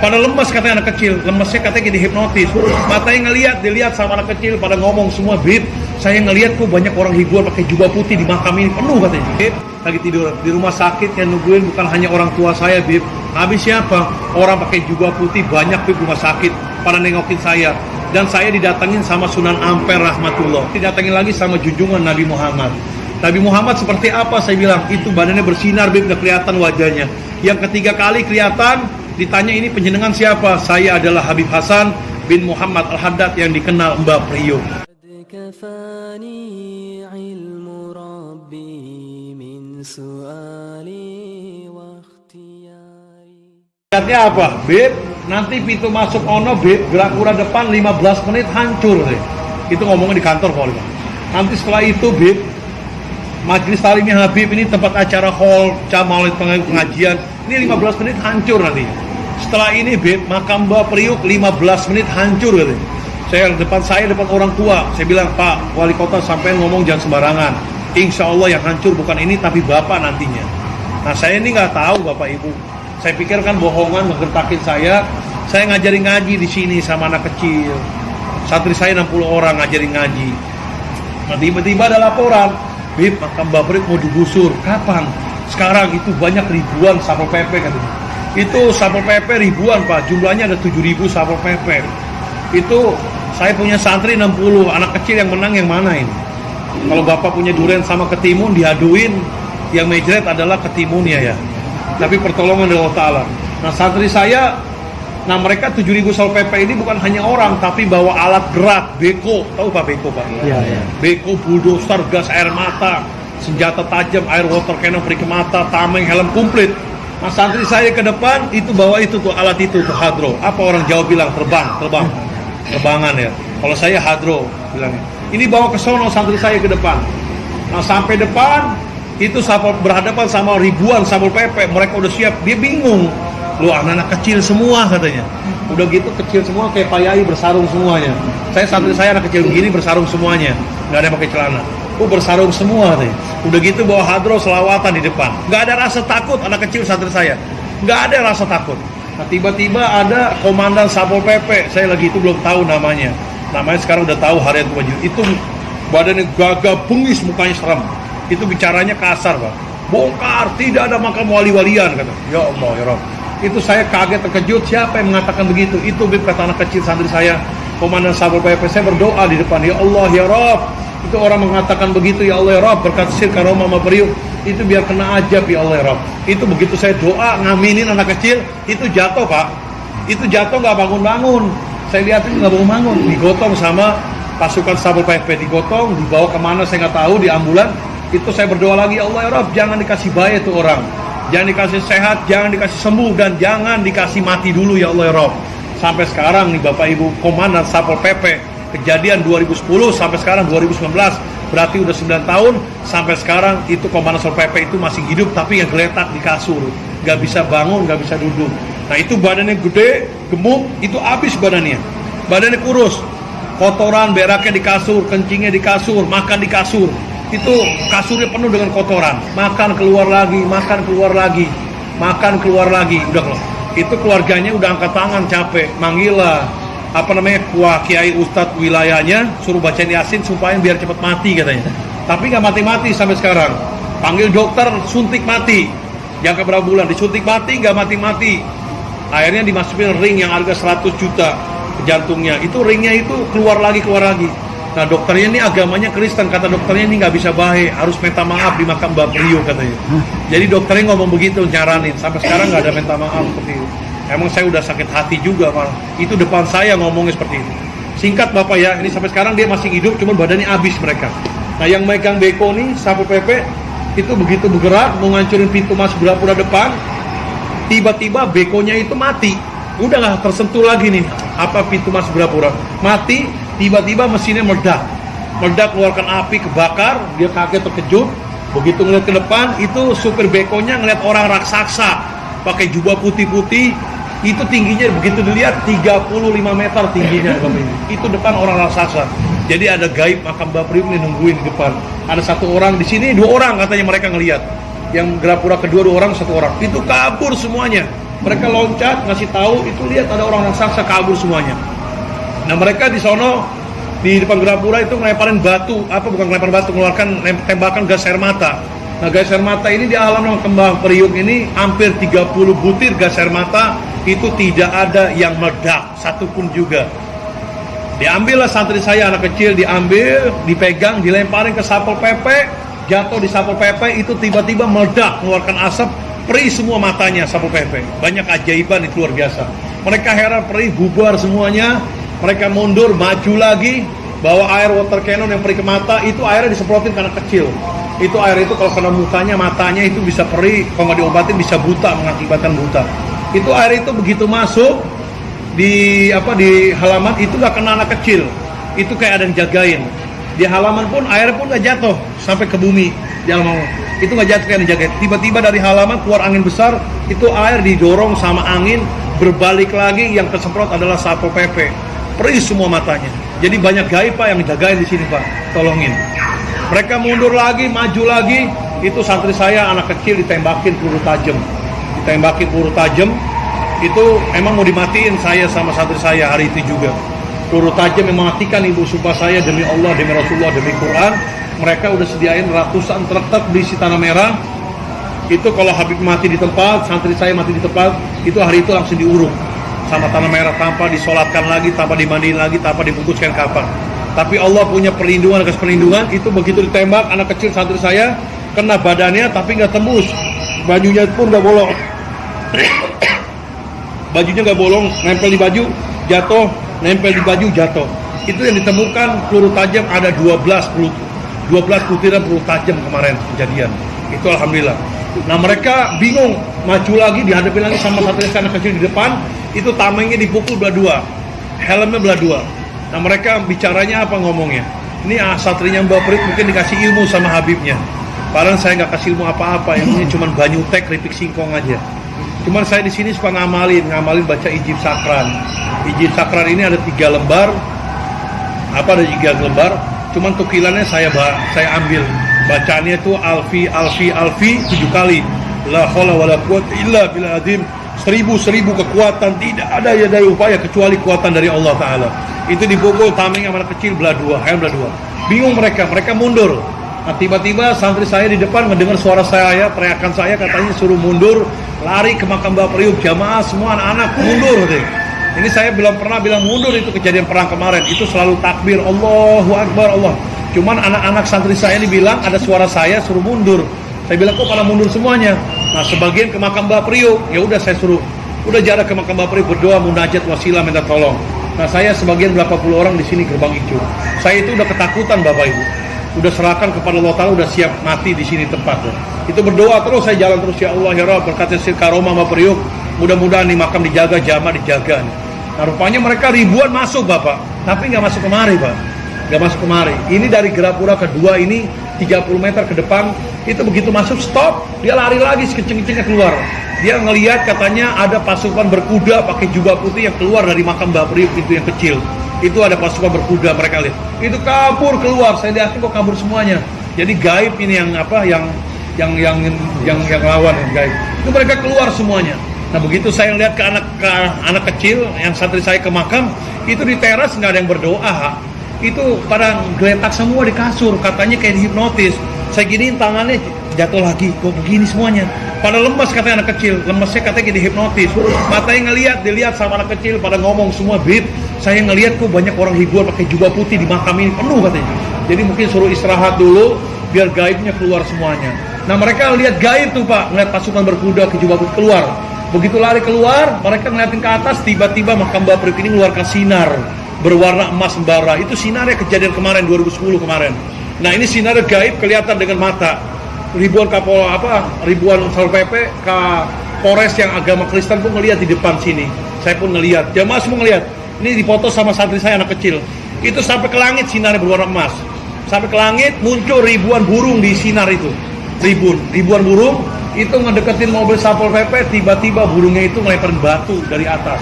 Pada lemes katanya anak kecil, lemesnya katanya gini hipnotis. Matanya dilihat sama anak kecil, pada ngomong semua, Bib, saya ngelihat kok banyak orang hiburan pakai jubah putih di makam ini, penuh katanya. Bib, lagi tidur di rumah sakit yang nungguin bukan hanya orang tua saya, Bib. Habis siapa? Orang pakai jubah putih banyak, Bib, rumah sakit, pada nengokin saya. Dan saya didatengin sama Sunan Ampel rahmatullah, didatengin lagi sama junjungan Nabi Muhammad. Nabi Muhammad seperti apa? Saya bilang, itu badannya bersinar, Bib, udah kelihatan wajahnya. Yang ketiga kali kelihatan, ditanya ini penjenengan siapa? Saya adalah Habib Hasan bin Muhammad Al-Haddad yang dikenal Mbah Priok. Lihatnya apa? Bib, nanti pintu masuk ono, Bib, gerak kura depan 15 menit hancur. Itu ngomongnya di kantor Pak. Nanti setelah itu, Bib, Majelis Talimnya Habib ini tempat acara hall, maulid pengajian, ini 15 menit hancur nanti. Setelah ini, Bib, makam Mbah Priok 15 menit hancur katanya. Saya depan orang tua, saya bilang, Pak Wali Kota sampean ngomong jangan sembarangan. Insya Allah yang hancur bukan ini tapi Bapak nantinya. Nah saya ini nggak tahu Bapak Ibu. Saya pikir kan bohongan ngegertakin saya ngajarin ngaji di sini sama anak kecil. Santri saya 60 orang ngajarin ngaji. Nah tiba-tiba ada laporan, Bib, makam Mbah Priok mau digusur. Kapan? Sekarang itu banyak ribuan Satpol PP katanya. Itu Satpol PP ribuan Pak, jumlahnya ada 7.000 Satpol PP. Itu saya punya santri 60, anak kecil yang menang yang mana ini? Kalau Bapak punya durian sama ketimun diaduin, yang mejret adalah ketimunnya ya. Tapi pertolongan dari Allah Ta'ala. Nah santri saya, nah mereka 7.000 Satpol PP ini bukan hanya orang, tapi bawa alat gerak, beko. Tahu Pak beko Pak? Iya. Beko, bulldozer, gas air mata, senjata tajam, air water cannon, perik mata, tameng, helm komplit. Nah santri saya ke depan itu bawa itu tuh alat itu tuh hadro. Apa orang Jawa bilang? Terbangan ya. Kalau saya hadro bilangnya. Ini bawa ke sono santri saya ke depan. Nah sampai depan itu berhadapan sama ribuan Satpol PP. Mereka udah siap. Dia bingung. Lu anak-anak kecil semua katanya. Udah gitu kecil semua kayak Pak Yai bersarung semuanya. Santri saya anak kecil begini bersarung semuanya. Nggak ada yang pakai celana. Bersarung semua katanya. Udah gitu bawa hadro selawatan di depan. Nggak ada rasa takut anak kecil santri saya. Nggak ada rasa takut. Nah tiba-tiba ada komandan Satpol PP. Saya lagi itu belum tahu namanya. Namanya sekarang udah tahu harian wajib. Itu badannya gagah bengis, mukanya serem. Itu bicaranya kasar Pak. Bongkar, tidak ada makam wali-walian kata. Ya Allah ya Rabb. Itu saya kaget terkejut, siapa yang mengatakan begitu? Itu Bib kata anak kecil santri saya. Komandan Satpol PP, saya berdoa di depan, ya Allah ya Rabb. Itu orang mengatakan begitu, ya Allah ya Rabb, berkat sir karomah Mbah Priok, itu biar kena ajab ya Allah ya Rabb. Itu begitu saya doa ngaminin anak kecil, itu jatuh Pak. Itu jatuh nggak bangun-bangun. Saya lihatin nggak bangun-bangun, digotong sama pasukan Satpol PP, digotong, dibawa kemana saya nggak tahu, di ambulan. Itu saya berdoa lagi, ya Allah ya Rabb, jangan dikasih bahaya tuh orang, jangan dikasih sehat, jangan dikasih sembuh, dan jangan dikasih mati dulu ya Allah ya Rabb. Sampai sekarang nih Bapak Ibu, komandan Satpol PP, kejadian 2010 sampai sekarang 2019, berarti udah 9 tahun, sampai sekarang itu komandan Satpol PP itu masih hidup, tapi yang geletak di kasur, nggak bisa bangun, nggak bisa duduk. Nah itu badannya gede, gemuk, itu habis badannya kurus, kotoran, beraknya di kasur, kencingnya di kasur, makan di kasur, itu kasurnya penuh dengan kotoran, makan keluar lagi, udah loh. Itu keluarganya udah angkat tangan capek, manggil lah kiai ustadz wilayahnya, suruh bacain Yasin supaya biar cepat mati katanya. Tapi nggak mati-mati sampai sekarang. Panggil dokter, suntik mati. Jangka berapa bulan disuntik mati, nggak mati-mati. Akhirnya dimasukin ring yang harga 100 juta ke jantungnya. Itu ringnya itu keluar lagi. Nah dokternya ini agamanya Kristen, kata dokternya ini nggak bisa baik, harus minta maaf di makam Mbah Priok katanya. Jadi dokternya ngomong begitu, nyaranin. Sampai sekarang nggak ada minta maaf seperti itu. Emang saya udah sakit hati juga malah. Itu depan saya ngomongnya seperti itu. Singkat Bapak ya, ini sampai sekarang dia masih hidup, cuma badannya habis mereka. Nah yang megang beko nih, Satpol PP, itu begitu bergerak, mau ngancurin pintu masuk Gapura depan, tiba-tiba bekonya itu mati. Udah nggak tersentuh lagi nih, pintu masuk Gapura. Mati, tiba-tiba mesinnya meledak, keluarkan api, kebakar, dia kaget terkejut. Begitu ngeliat ke depan, itu supir bekonya ngeliat orang raksasa, pakai jubah putih-putih, itu tingginya begitu dilihat 35 meter tingginya. Itu depan orang raksasa. Jadi ada gaib makam Mbah Priok nih nungguin di depan. Ada satu orang di sini, 2 orang katanya mereka ngelihat. yang Grapura kedua 2 orang, 1 orang. Itu kabur semuanya. Mereka loncat, ngasih tahu, itu lihat ada orang raksasa, kabur semuanya. Nah mereka di sono, di depan Grapura itu ngelemparin batu, bukan ngelemparin batu, mengeluarkan tembakan gas air mata. Nah gas air mata ini di alam Kembang Priuk ini hampir 30 butir gas air mata, itu tidak ada yang meledak, satupun juga. Diambillah santri saya, anak kecil, diambil, dipegang, dilemparin ke Satpol PP, jatuh di Satpol PP, itu tiba-tiba meledak, mengeluarkan asap, perih semua matanya Satpol PP. Banyak keajaiban, itu luar biasa. Mereka heran, perih, bubar semuanya. Mereka mundur, maju lagi, bawa air water cannon yang perih ke mata, itu airnya disemprotin ke anak kecil. Itu air itu kalau kena mukanya, matanya itu bisa perih, kalau nggak diobatin bisa buta, mengakibatkan buta. Itu air itu begitu masuk di halaman itu nggak kena anak kecil, itu kayak ada yang jagain. Di halaman pun air pun nggak jatuh sampai ke bumi di halaman, itu nggak jatuh kayak yang jagain. Tiba-tiba dari halaman keluar angin besar, itu air didorong sama angin berbalik lagi, yang kesemprot adalah Satpol PP, perih semua matanya. Jadi banyak gaib Pak yang jagain di sini Pak, tolongin. Mereka mundur lagi, maju lagi, itu santri saya anak kecil ditembakin peluru tajam, itu emang mau dimatiin saya sama santri saya hari itu juga. Peluru tajam yang mematikan, ibu sumpah saya demi Allah, demi Rasulullah, demi Quran. Mereka udah sediain ratusan truk berisi tanah merah. Itu kalau Habib mati di tempat, santri saya mati di tempat, itu hari itu langsung diuruk sama tanah merah, tanpa disolatkan lagi, tanpa dimandiin lagi, tanpa dibungkuskan kapan. Tapi Allah punya perlindungan, atas perlindungan. Itu begitu ditembak anak kecil santri saya, kena badannya tapi nggak tembus, bajunya pun nggak bolong. Bajunya nggak bolong, nempel di baju, jatuh, nempel di baju, jatuh. Itu yang ditemukan peluru tajam ada 12 butiran peluru tajam kemarin kejadian. Itu alhamdulillah. Nah mereka bingung, maju lagi, dihadapi lagi sama satu anak kecil di depan, itu tamengnya dipukul belah 2, helmnya belah 2. Nah mereka bicaranya apa ngomongnya? Ini satrinya Mbak Prit mungkin dikasih ilmu sama Habibnya. Padahal saya nggak kasih ilmu apa-apa, yang ini cuma banyu tek, keripik singkong aja. Cuman saya di sini suka ngamalin baca Ijib Sakran. Ijib Sakran ini ada 3 lembar. Ada 3 lembar. Cuman tukilannya saya ambil. Bacaannya itu alfi 7 kali. La haula wala quwwata illa billah azim. 1000 kekuatan, tidak ada ya dari upaya kecuali kuatan dari Allah Ta'ala. Itu dipukul tameng sama anak kecil belah 2, helm belah 2. Bingung mereka mundur. Nah, tiba-tiba santri saya di depan mendengar suara saya, teriakan saya, katanya suruh mundur, lari ke makam Mbah Priuk, jamaah semua anak-anak mundur. Ini saya belum pernah bilang mundur, itu kejadian perang kemarin, itu selalu takbir, Allahu Akbar, Allah. Cuman anak-anak santri saya ini bilang ada suara saya suruh mundur. Saya bilang kok pada mundur semuanya. Nah sebagian ke makam Mbah Priuk, ya udah saya suruh, udah jarak ke makam Mbah Priuk, berdoa, munajat, wasilah, minta tolong. Nah saya sebagian berapa puluh orang di sini gerbang hijau. Saya itu udah ketakutan Bapak Ibu. Udah serahkan kepada Allah Ta'ala, udah siap mati di sini tempat. Itu berdoa terus, saya jalan terus, ya Allah ya Rabb, berkat hasil karomah Mbah Priuk, mudah-mudahan nih makam dijaga, jamaah dijaga. Nah rupanya mereka ribuan masuk Bapak, tapi nggak masuk kemari Pak, nggak masuk kemari. Ini dari Grapura kedua ini 30 meter ke depan, itu begitu masuk stop, dia lari lagi sekecil-kecilnya keluar. Dia ngelihat katanya ada pasukan berkuda pakai jubah putih yang keluar dari makam Mbah Priuk, pintu yang kecil. Itu ada pasukan berkuda, mereka lihat. Itu kabur keluar, saya lihat kok kabur semuanya. Jadi gaib ini yang lawan yang gaib. Itu mereka keluar semuanya. Nah begitu saya lihat ke anak kecil yang santri saya ke makam, itu di teras nggak ada yang berdoa. Itu pada geletak semua di kasur, katanya kayak dihipnotis. Saya giniin tangannya jatuh lagi, kok begini semuanya. Pada lemas katanya anak kecil, lemesnya katanya kayak dihipnotis. Matanya dilihat sama anak kecil, pada ngomong semua, Bib, saya ngelihat kok banyak orang ribuan pakai jubah putih di makam ini, penuh katanya. Jadi mungkin suruh istirahat dulu, biar gaibnya keluar semuanya. Nah mereka lihat gaib tuh Pak, ngeliat pasukan berkuda ke jubah putih keluar. Begitu lari keluar, mereka ngeliatin ke atas, tiba-tiba makam Mbah Priuk ini mengeluarkan sinar berwarna emas membara. Itu sinarnya kejadian kemarin 2010 kemarin. Nah ini sinar gaib kelihatan dengan mata. Ribuan ribuan Satpol PP ke Polres yang agama Kristen pun ngelihat di depan sini. Saya pun ngelihat, jamaah semua ngelihat. Ini difoto sama santri saya anak kecil. Itu sampai ke langit sinarnya berwarna emas. Sampai ke langit muncul ribuan burung di sinar itu. Ribuan burung itu ngedeketin mobil Satpol PP, tiba-tiba burungnya itu ngelemparin batu dari atas.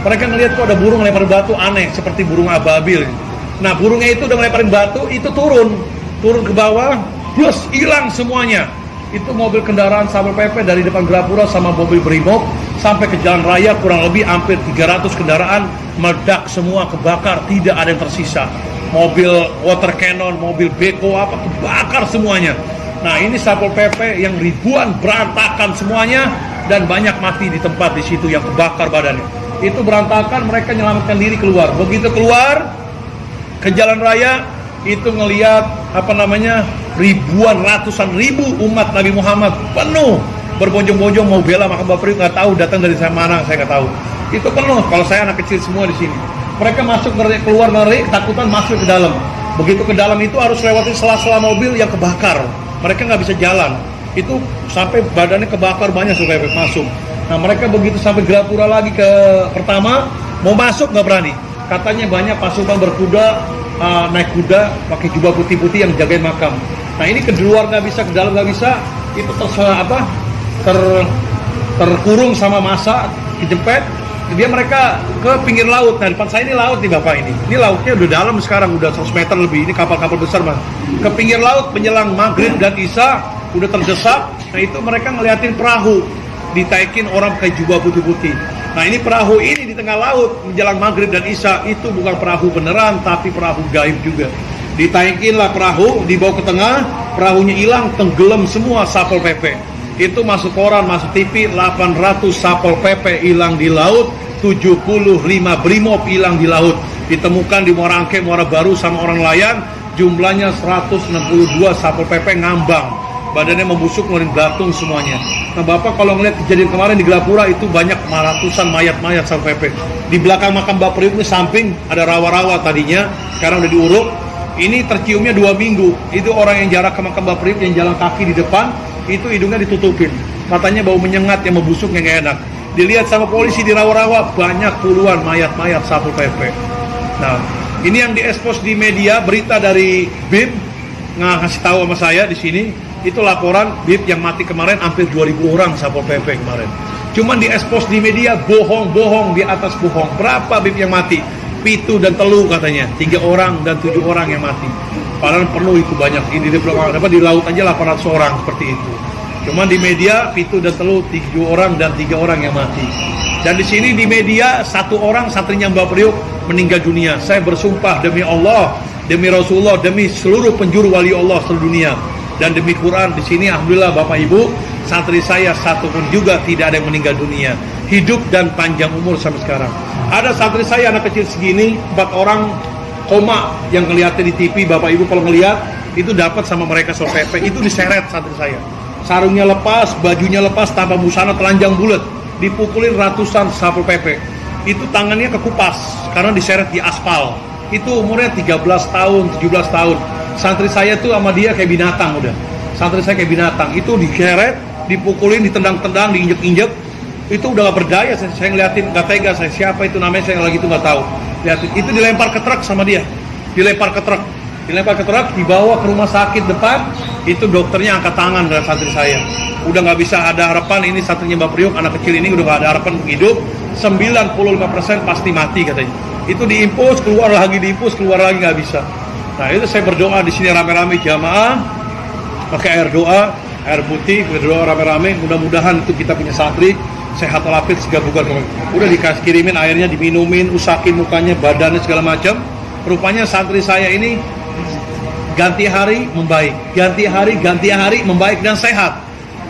Mereka ngelihat kok ada burung ngelemparin batu aneh seperti burung ababil. Nah, burungnya itu udah ngelemparin batu, itu turun ke bawah, terus hilang semuanya. Itu mobil kendaraan Satpol PP dari depan Grapura sama mobil Brimob sampai ke jalan raya kurang lebih hampir 300 kendaraan meledak semua, kebakar, tidak ada yang tersisa. Mobil water cannon, mobil beko apa kebakar semuanya. Nah, ini Satpol PP yang ribuan berantakan semuanya dan banyak mati di tempat di situ yang kebakar badannya. Itu berantakan, mereka menyelamatkan diri keluar. Begitu keluar ke jalan raya, itu ngelihat ribuan, ratusan ribu umat Nabi Muhammad penuh berbonjong-bonjong mau bela Makam Priok, nggak tahu datang dari mana, saya nggak tahu. Itu penuh. Kalau saya anak kecil semua di sini. Mereka masuk ngeri, keluar ngeri, ketakutan masuk ke dalam. Begitu ke dalam itu harus lewatin sela-sela mobil yang kebakar. Mereka nggak bisa jalan. Itu sampai badannya kebakar banyak supaya masuk. Nah, mereka begitu sampai Grapura lagi ke pertama, mau masuk nggak berani. Katanya banyak pasukan berkuda, naik kuda, pakai jubah putih-putih yang jagain makam. Nah, ini ke luar nggak bisa, ke dalam nggak bisa. Itu terkurung sama massa, kejepit. Dia mereka ke pinggir laut. Nah, depan saya ini laut nih Bapak ini. Ini lautnya udah dalam sekarang, udah 100 meter lebih. Ini kapal-kapal besar Mas. Ke pinggir laut menjelang maghrib dan isya udah terdesak. Nah, itu mereka ngeliatin perahu ditaikin orang pakai jubah putih-putih. Nah, ini perahu ini di tengah laut menjelang maghrib dan isya, itu bukan perahu beneran tapi perahu gaib juga. Ditaikin lah perahu, dibawa ke tengah, perahunya hilang, tenggelam semua Satpol PP. Itu masuk koran, masuk TV, 800 Satpol PP hilang di laut, 75 Brimob hilang di laut. Ditemukan di Muara Angke, Muara Baru sama orang nelayan, jumlahnya 162 Satpol PP ngambang. Badannya membusuk, ngeluarin belatung semuanya. Nah, Bapak kalau ngeliat kejadian kemarin di Grapura itu banyak ratusan mayat-mayat Satpol PP. Di belakang makam Mbak Priok ini samping ada rawa-rawa tadinya, sekarang udah diuruk. Ini terciumnya 2 minggu. Itu orang yang jarak ke makam Mbak Priok yang jalan kaki di depan, itu hidungnya ditutupin. Matanya bau menyengat yang membusuk yang gak enak. Dilihat sama polisi di rawa-rawa, banyak puluhan mayat-mayat Satpol PP. Nah, ini yang diekspos di media, berita dari BIM ngasih tahu sama saya di sini. Itu laporan BIP yang mati kemarin hampir 2.000 orang Satpol PP kemarin. Cuman diekspos di media bohong-bohong di atas bohong. Berapa BIP yang mati? Pitu dan Telu katanya. 3 orang dan 7 orang yang mati. Padahal perlu itu banyak. Ini di laut aja 800 orang seperti itu. Cuman di media Pitu dan Telu 7 orang dan 3 orang yang mati. Dan di sini di media 1 orang satrinya Mbak Priok meninggal dunia. Saya bersumpah demi Allah, demi Rasulullah, demi seluruh penjuru wali Allah seluruh dunia. Dan demi Quran di sini alhamdulillah Bapak Ibu, santri saya satu pun juga tidak ada yang meninggal dunia. Hidup dan panjang umur sampai sekarang. Ada santri saya anak kecil segini, 4 orang koma yang ngeliatin di TV. Bapak Ibu kalau ngeliat itu dapat sama mereka Satpol PP, itu diseret santri saya. Sarungnya lepas, bajunya lepas, tanpa busana, telanjang bulat, dipukulin ratusan Satpol PP. Itu tangannya kekupas karena diseret di aspal. Itu umurnya 13 tahun, 17 tahun. Santri saya tuh sama dia kayak binatang udah. Santri saya kayak binatang. Itu digeret, dipukulin, ditendang-tendang, diinjek-injek. Itu udah gak berdaya. Saya ngeliatin, gak tega saya. Siapa itu namanya, saya lagi itu gak tahu. Lihatin, itu dilempar ke truk sama dia. Dilempar ke truk. Dilempar ke truk, dibawa ke rumah sakit depan. Itu dokternya angkat tangan dari santri saya. Udah gak bisa ada harapan, ini santrinya Mbak Priok, anak kecil ini udah gak ada harapan hidup. 95% pasti mati katanya. Itu diimpus, keluar lagi, diimpus, keluar lagi, gak bisa. Nah, itu saya berdoa di sini rame-rame jamaah, pakai air doa, air putih, berdoa rame-rame. Mudah-mudahan itu kita punya santri sehat walafiat segala bukan. Udah dikasih kirimin airnya, diminumin, usakin mukanya, badannya segala macam. Rupanya santri saya ini ganti hari membaik, ganti hari membaik dan sehat.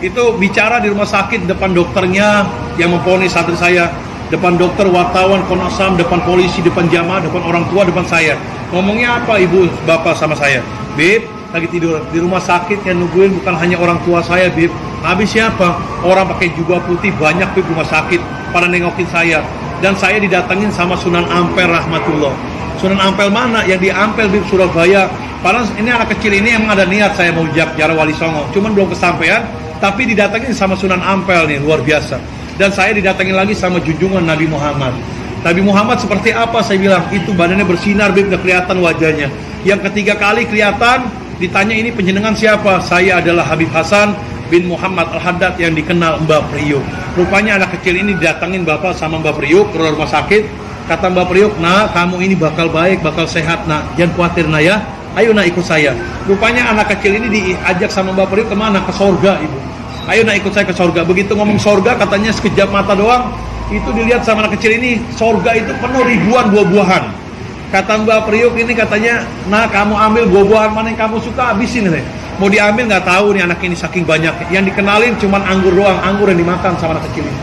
Itu bicara di rumah sakit depan dokternya yang memponis santri saya, depan dokter, wartawan, Komnas HAM, depan polisi, depan jamaah, depan orang tua, depan saya. Ngomongnya apa ibu, bapak sama saya? Bib, lagi tidur di rumah sakit yang nungguin bukan hanya orang tua saya, Bib. Habis siapa? Orang pakai jubah putih banyak Bib rumah sakit pada nengokin saya. Dan saya didatengin sama Sunan Ampel rahmatullah. Sunan Ampel mana? Yang di Ampel Bib, Surabaya. Padahal ini anak kecil ini emang ada niat saya mau ziarah Wali Songo, cuman belum kesampaian. Tapi didatengin sama Sunan Ampel nih, luar biasa. Dan saya didatengin lagi sama junjungan Nabi Muhammad. Nabi Muhammad seperti apa? Saya bilang, itu badannya bersinar, Bib, udah kelihatan wajahnya. Yang ketiga kali kelihatan, ditanya ini penjenengan siapa? Saya adalah Habib Hasan bin Muhammad Al-Haddad yang dikenal Mbak Priok. Rupanya anak kecil ini didatengin bapak sama Mbak Priok ke rumah sakit. Kata Mbak Priok, nah kamu ini bakal baik, bakal sehat nak. Jangan khawatir nak ya. Ayo nak ikut saya. Rupanya anak kecil ini diajak sama Mbak Priok kemana? Ke sorga ibu. Ayo nak ikut saya ke sorga. Begitu ngomong sorga, katanya sekejap mata doang, itu dilihat sama anak kecil ini, sorga itu penuh ribuan buah-buahan. Kata Mbak Priok ini katanya, nah kamu ambil buah-buahan mana yang kamu suka, habisin deh. Mau diambil nggak tahu nih anak ini saking banyak. Yang dikenalin cuma anggur doang, anggur yang dimakan sama anak kecil ini.